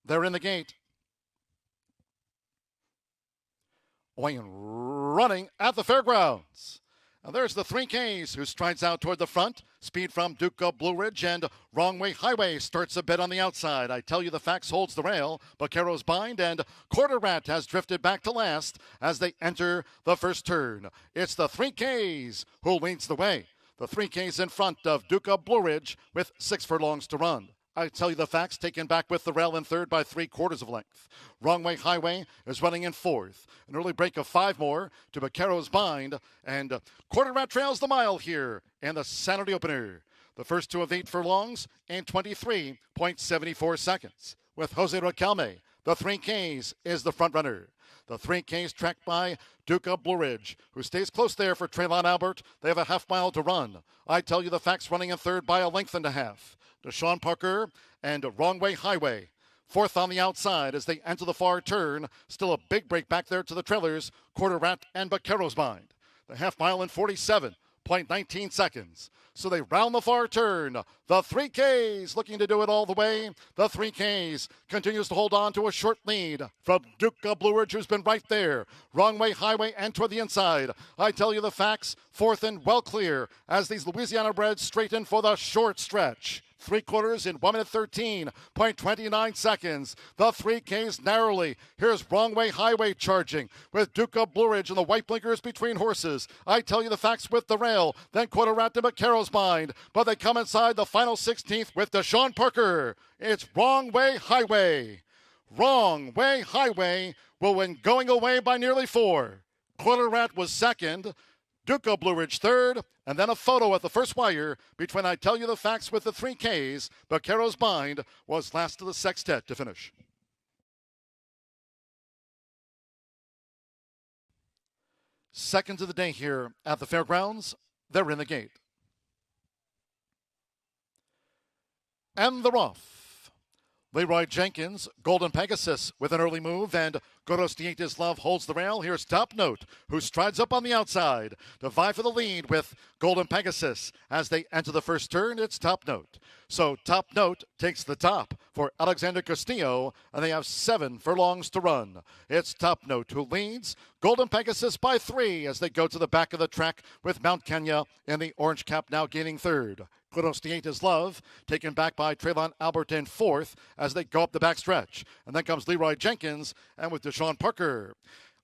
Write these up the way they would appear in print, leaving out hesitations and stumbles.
They're in the gate. Away and running at the fairgrounds. Now there's the 3Ks who strides out toward the front. Speed from Duke of Blue Ridge and Wrong Way Highway starts a bit on the outside. I Tell You the Facts holds the rail. Vaqueros bind and Quarter Rat has drifted back to last as they enter the first turn. It's the 3Ks who leads the way. The 3Ks in front of Duke of Blue Ridge with 6 furlongs to run. I Tell You the Facts taken back with the rail in third by 3/4 of length. Wrong Way Highway is running in fourth. An early break of 5 more to Vaqueros bind, and Quarter Rat trails the mile here in the Saturday opener. The first 2 of 8 furlongs in 23.74 seconds. With Jose Riquelme, the 3Ks is the front runner. The 3Ks tracked by Duke of Blue Ridge, who stays close there for Traylon Albert. They have a half mile to run. I Tell You the Facts running in third by a length and a half. Deshaun Parker and Wrong Way Highway. Fourth on the outside as they enter the far turn. Still a big break back there to the trailers. Quarter Rat and Vaqueros bind. The half mile in 47.19 seconds. So they round the far turn. The 3Ks looking to do it all the way. The 3Ks continues to hold on to a short lead from Duke of Blue Ridge, who's been right there. Wrong Way Highway and toward the inside. I Tell You the Facts, fourth and well clear as these Louisiana breds straighten for the short stretch. 3/4 in 1 minute 13.29 seconds. The 3Ks narrowly. Here's Wrong Way Highway charging with Duke of Blue Ridge and the white blinkers between horses. I Tell You the Facts with the rail. Then Quarter Rat to Vaqueros bind. But they come inside the final 16th with Deshaun Parker. It's Wrong Way Highway. Wrong Way Highway will win going away by nearly 4. Quarter Rat was second. Duke of Blue Ridge third, and then a photo at the first wire between I Tell You the Facts with the 3Ks. Vaqueros bind was last of the sextet to finish. Seconds of the day here at the fairgrounds. They're in the gate. And they're off. Leroy Jenkins, Golden Pegasus with an early move, and Gorostiatis Love holds the rail. Here's Top Note, who strides up on the outside to vie for the lead with Golden Pegasus. As they enter the first turn, it's Top Note. So Top Note takes the top for Alexander Castillo, and they have 7 furlongs to run. It's Top Note who leads. Golden Pegasus by 3 as they go to the back of the track with Mount Kenya in the orange cap now gaining third. Gorostiatis Love taken back by Traylon Albert in fourth as they go up the backstretch. And then comes Leroy Jenkins and with Deshaun Parker.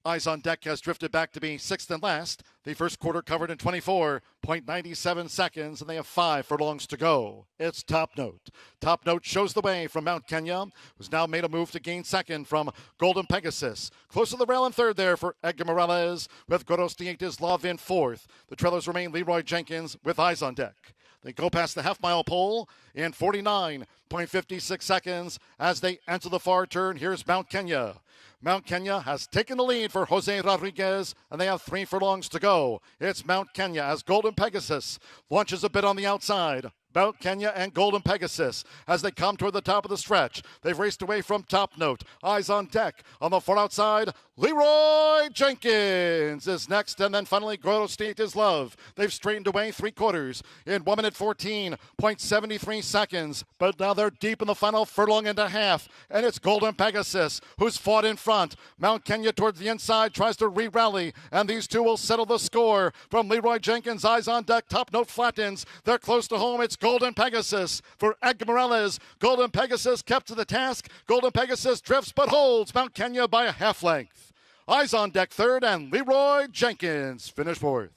Eyes on Deck has drifted back to be 6th and last. The first quarter covered in 24.97 seconds, and they have 5 furlongs to go. It's Top Note. Top Note shows the way from Mount Kenya, who's now made a move to gain second from Golden Pegasus. Close to the rail in third there for Edgar Morales with Gorostiatis Love in fourth. The trailers remain Leroy Jenkins with Eyes on Deck. They go past the half-mile pole in 49.56 seconds as they enter the far turn. Here's Mount Kenya. Mount Kenya has taken the lead for Jose Rodriguez, and they have 3 furlongs to go. It's Mount Kenya as Golden Pegasus launches a bit on the outside. Mount Kenya and Golden Pegasus as they come toward the top of the stretch. They've raced away from Top Note. Eyes on Deck. On the far outside, Leroy Jenkins is next, and then finally Gorostiatis Love. They've straightened away 3/4 in 1 minute 14.73 seconds, but now they're deep in the final furlong and a half, and it's Golden Pegasus who's fought in front. Mount Kenya towards the inside tries to re-rally, and these two will settle the score. From Leroy Jenkins, Eyes on Deck, Top Note flattens. They're close to home. It's Golden Pegasus for Edgar Morales. Golden Pegasus kept to the task. Golden Pegasus drifts but holds Mount Kenya by a half length. Eyes on Deck third, and Leroy Jenkins finished fourth.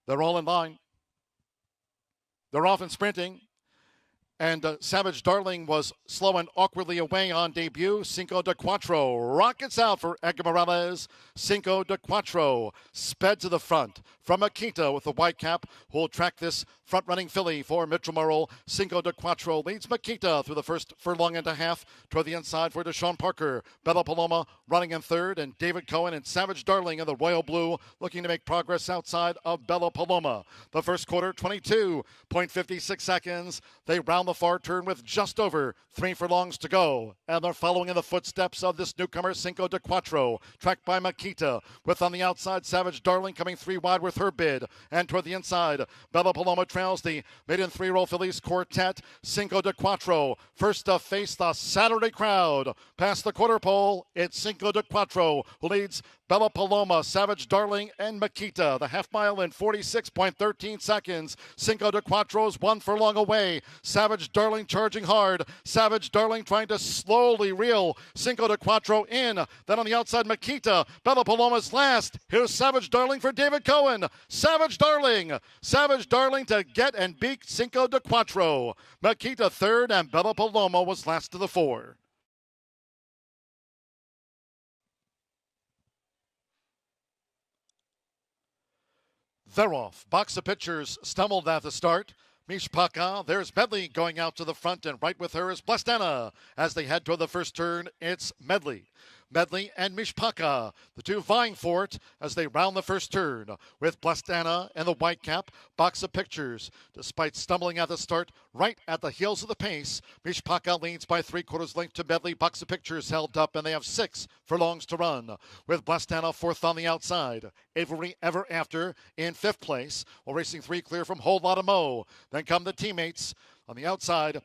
They're all in line. They're off and sprinting. And Savage Darling was slow and awkwardly away on debut. Cinco de Cuatro rockets out for Edgar Morales. Cinco de Cuatro sped to the front from Akita with the white cap, who will track this front-running filly for Mitchell Merle. Cinco de Cuatro leads Makita through the first furlong and a half toward the inside for Deshaun Parker. Bella Paloma running in third, and David Cohen and Savage Darling in the Royal Blue looking to make progress outside of Bella Paloma. The first quarter, 22.56 seconds. They round round the far turn with just over 3 furlongs to go. And they're following in the footsteps of this newcomer, Cinco de Quattro, tracked by Makita, with on the outside Savage Darling coming 3 wide with her bid. And toward the inside, Bella Paloma trails the maiden 3-year-old fillies Quartet. Cinco de Quattro first to face the Saturday crowd. Past the quarter pole, it's Cinco de Quattro who leads Bella Paloma, Savage Darling, and Makita. The half mile in 46.13 seconds. Cinco de Quattro's 1 furlong away. Savage Darling charging hard. Savage Darling trying to slowly reel Cinco de Quattro in. Then on the outside, Makita. Bella Paloma's last. Here's Savage Darling for David Cohen. Savage Darling. Savage Darling to get and beat Cinco de Quattro. Makita third, and Bella Paloma was last to the 4. They're off. Box of pitchers stumbled at the start. Mishpaka, there's Medley going out to the front, and right with her is Blessed Anna. As they head toward the first turn, it's Medley. Medley and Mishpaka, the two vying for it as they round the first turn. With Blessed Anna and the white cap, box of pictures. Despite stumbling at the start, right at the heels of the pace, Mishpaka leads by 3/4 length to Medley. Box of pictures held up, and they have 6 furlongs to run. With Blessed Anna fourth on the outside. Avery Ever After in 5th place, while racing 3 clear from Whole Lotta Mo. Then come the teammates on the outside.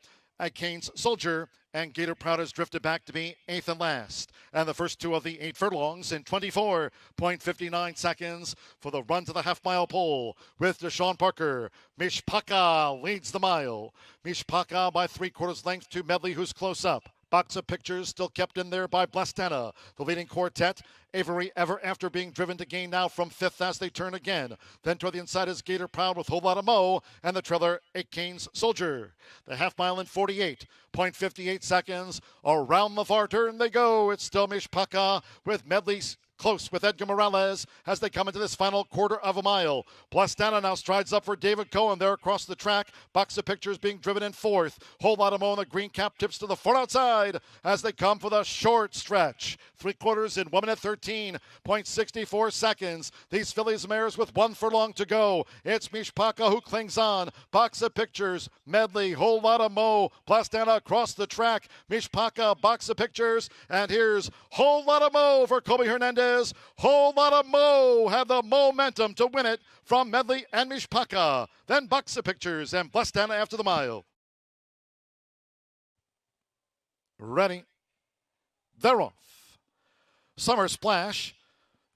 Kane's Soldier and Gator Proud has drifted back to be 8th and last. And the first 2 of the 8 furlongs in 24.59 seconds for the run to the half-mile pole with Deshaun Parker. Mishpaka leads the mile. Mishpaka by 3/4 length to Medley, who's close up. Box of pictures still kept in there by Blessed Anna. The leading Quartet, Avery Ever After being driven to gain now from 5th as they turn again. Then toward the inside is Gator Proud with Whole Lotta Mo, and the trailer, Kane's Soldier. The half mile in 48.58 seconds. Around the far turn they go. It's still Mishpaka with Medley's close with Edgar Morales as they come into this final quarter of a mile. Blessed Anna now strides up for David Cohen there across the track. Box of pictures being driven in 4th. Whole Lotta Mo in the green cap tips to the far outside as they come for the short stretch. 3/4 in 1 minute 13.64 seconds. These fillies mares with 1 furlong to go. It's Mishpaka who clings on. Box of pictures, Medley, Whole Lotta Mo, Blessed Anna across the track. Mishpaka, box of pictures, and here's Whole Lotta Mo for Kobe Hernandez. Whole Lotta Mo have the momentum to win it from Medley and Mishpaka. Then box of pictures and Blessed Anna after the mile. Ready. They're off. Summer Splash.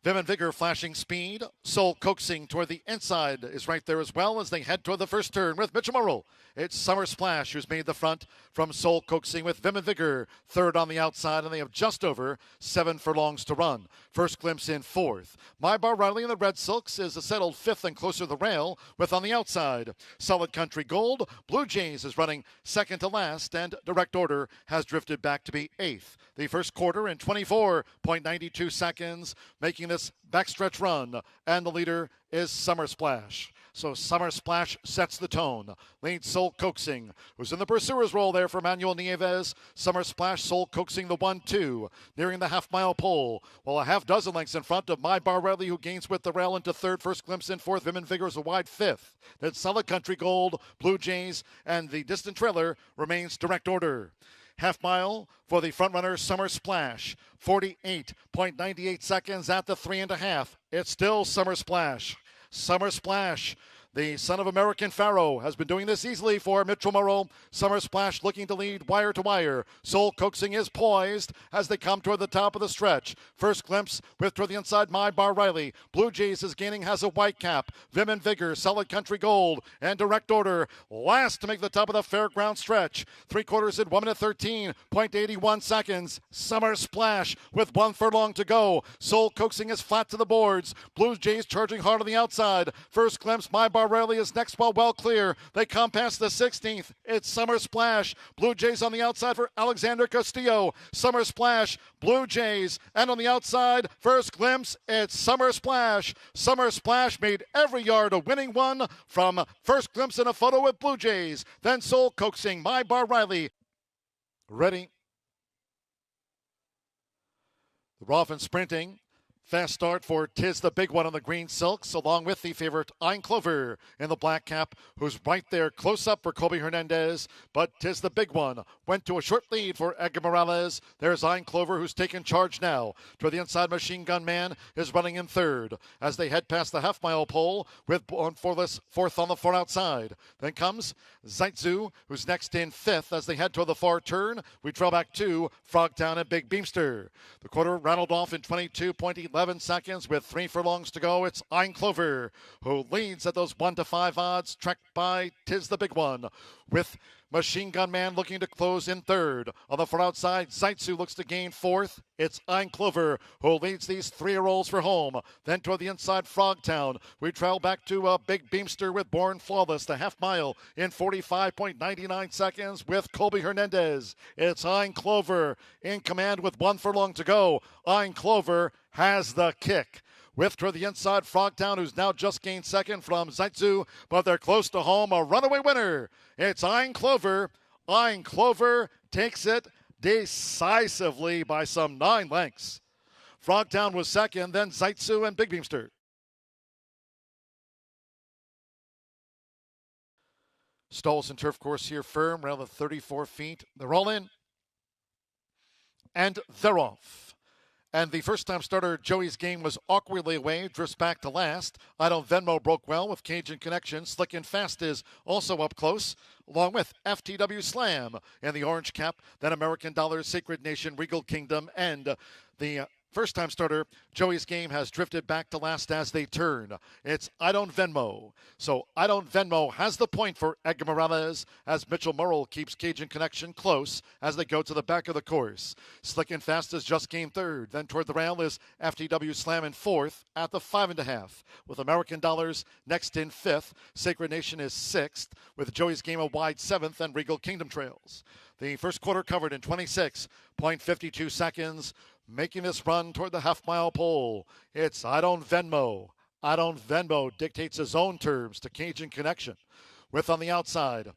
Vim and Vigor flashing speed. Soul Coaxing toward the inside is right there as well as they head toward the first turn with Mitchell Murrell. It's Summer Splash who's made the front from Soul Coaxing with Vim and Vigor third on the outside, and they have just over 7 furlongs to run. First glimpse in 4th. My Bar Riley in the Red Silks is a settled 5th and closer to the rail with on the outside. Solid Country Gold. Blue Jays is running second to last, and Direct Order has drifted back to be 8th. The first quarter in 24.92 seconds, making this backstretch run, and the leader is Summer Splash. So Summer Splash sets the tone. Leads Soul Coaxing, who's in the pursuer's role there for Manuel Nieves. Summer Splash, Soul Coaxing the 1-2, nearing the half-mile pole. Well, a half dozen lengths in front of My Bar Riley, who gains with the rail into 3rd. First glimpse in 4th. Vim and Vigor is a wide 5th. Then Solid Country Gold, Blue Jays, and the distant trailer remains Direct Order. Half mile for the front runner, Summer Splash. 48.98 seconds at the 3.5. It's still Summer Splash. Summer Splash, the son of American Pharaoh, has been doing this easily for Mitchell Murrell. Summer Splash looking to lead wire to wire. Soul Coaxing is poised as they come toward the top of the stretch. First glimpse with toward the inside, My Bar Riley. Blue Jays is gaining, has a white cap. Vim and Vigor, Solid Country Gold, and Direct Order last to make the top of the fairground stretch. 3/4 in 1 minute 13.81 seconds. Summer Splash with 1 furlong to go. Soul Coaxing is flat to the boards. Blue Jays charging hard on the outside. First glimpse, My Bar Riley is next while well clear. They come past the 16th. It's Summer Splash. Blue Jays on the outside for Alexander Castillo. Summer Splash, Blue Jays, and on the outside, first glimpse, it's Summer Splash. Summer Splash made every yard a winning one from first glimpse in a photo with Blue Jays. Then Soul Coaxing, My Bar Riley. Ready. The Rough and sprinting. Fast start for Tiz the Big One on the green silks, along with the favorite Ein Clover in the black cap, who's right there close up for Colby Hernandez. But Tiz the Big One went to a short lead for Edgar Morales. There's Ein Clover, who's taken charge now. To the inside, Machine Gun Man is running in third as they head past the half-mile pole with Born Forless fourth on the far outside. Then comes Zaitzu, who's next in fifth as they head toward the far turn. We trail back to Frogtown and Big Beamster. The quarter rattled off in 22.11 seconds with 3 furlongs to go. It's Ein Clover who leads at those 1-5 odds, tracked by Tiz the Big One, with Machine Gun Man looking to close in third. On the far outside, Zaitzu looks to gain fourth. It's Ein Clover who leads these 3-year-olds for home. Then toward the inside, Frogtown. We trail back to a Big Beamster with Born Flawless, the half mile in 45.99 seconds with Colby Hernandez. It's Ein Clover in command with 1 furlong to go. Ein Clover has the kick. With toward the inside, Frogtown, who's now just gained second from Zaitzu, but they're close to home. A runaway winner. It's Ein Clover. Ein Clover takes it decisively by some 9 lengths. Frogtown was second, then Zaitzu and Big Beamster. Stalls and turf course here firm, around the 34 feet. They're all in. And they're off. And the first-time starter, Joey's Game, was awkwardly away, drifts back to last. I Don't Venmo broke well with Cajun Connection. Slick and Fast is also up close, along with FTW Slam and the orange cap, then American Dollar, Sacred Nation, Regal Kingdom, and the first-time starter, Joey's Game, has drifted back to last as they turn. It's I Don't Venmo. So I Don't Venmo has the point for Edgar Morales as Mitchell Murrell keeps Cajun Connection close as they go to the back of the course. Slick and Fast has just gained third. Then toward the rail is FTW Slam in fourth at the 5.5. With American Dollars next in fifth. Sacred Nation is sixth with Joey's Game a wide seventh and Regal Kingdom trails. The first quarter covered in 26.52 seconds. Making this run toward the half-mile pole, it's I Don't Venmo. I Don't Venmo dictates his own terms to Cajun Connection. With on the outside,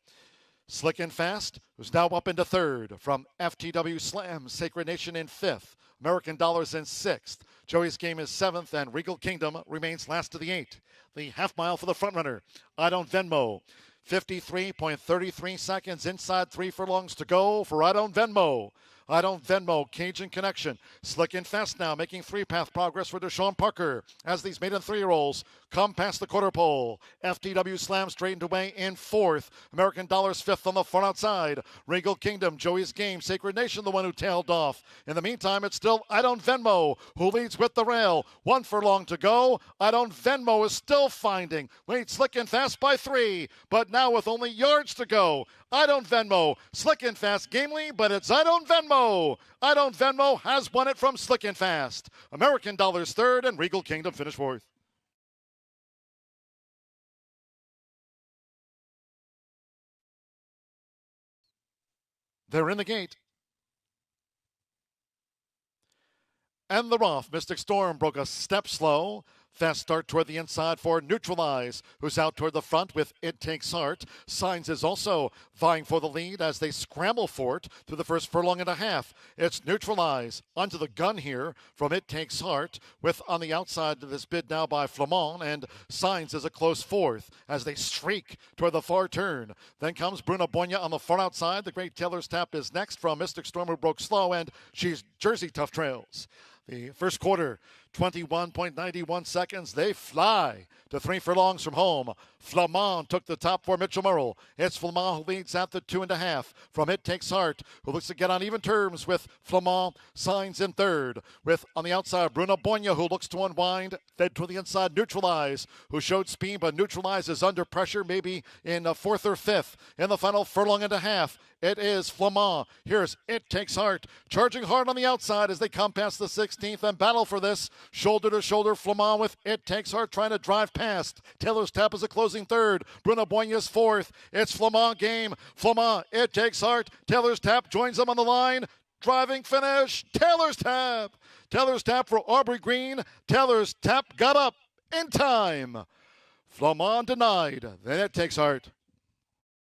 Slick and Fast, who's now up into third from FTW Slam, Sacred Nation in fifth, American Dollars in sixth. Joey's Game is seventh, and Regal Kingdom remains last of the 8. The half-mile for the front-runner, I Don't Venmo. 53.33 seconds inside 3 furlongs to go for I Don't Venmo. I Don't Venmo, Cajun Connection. Slick and Fast now making 3-path progress for Deshaun Parker as these maiden 3-year-olds come past the quarter pole. FTW Slam straightened away in fourth. American Dollars fifth on the far outside. Regal Kingdom, Joey's Game, Sacred Nation the one who tailed off. In the meantime, it's still I Don't Venmo who leads with the rail. 1 furlong to go. I Don't Venmo is still finding. Leads Slick and Fast by 3, but now with only yards to go. I Don't Venmo, Slick and Fast gamely, but it's I Don't Venmo. I Don't Venmo has won it from Slick and Fast. American Dollars third and Regal Kingdom finished fourth. They're in the gate. And they're off. Mystic Storm broke a step slow. Fast start toward the inside for Neutralize, who's out toward the front with It Takes Heart. Signs is also vying for the lead as they scramble for it through the first furlong and a half. It's Neutralize onto the gun here from It Takes Heart, with on the outside this bid now by Flamand, and Signs is a close fourth as they streak toward the far turn. Then comes Bruna Bonya on the far outside. The Great Taylor's Tap is next from Mystic Storm, who broke slow, and she's Jersey Tough Trails. The first quarter, 21.91 seconds. They fly to 3 furlongs from home. Flamand took the top for Mitchell Murrell. It's Flamand who leads at the 2.5 from It Takes Heart, who looks to get on even terms with Flamand. Signs in third. With on the outside, Bruna Bonya, who looks to unwind. Fed to the inside, Neutralize, who showed speed, but Neutralize is under pressure, maybe in fourth or fifth. In the final furlong and a half, it is Flamand. Here's It Takes Heart, charging hard on the outside as they come past the 16th and battle for this. Shoulder to shoulder, Flamand with It Takes Heart trying to drive past. Taylor's Tap is a closing third. Bruna Boya's fourth. It's Flamand Game. Flamand, It Takes Heart. Taylor's Tap joins them on the line. Driving finish. Taylor's Tap. Taylor's Tap for Aubrey Green. Taylor's Tap got up in time. Flamand denied. Then It Takes Heart.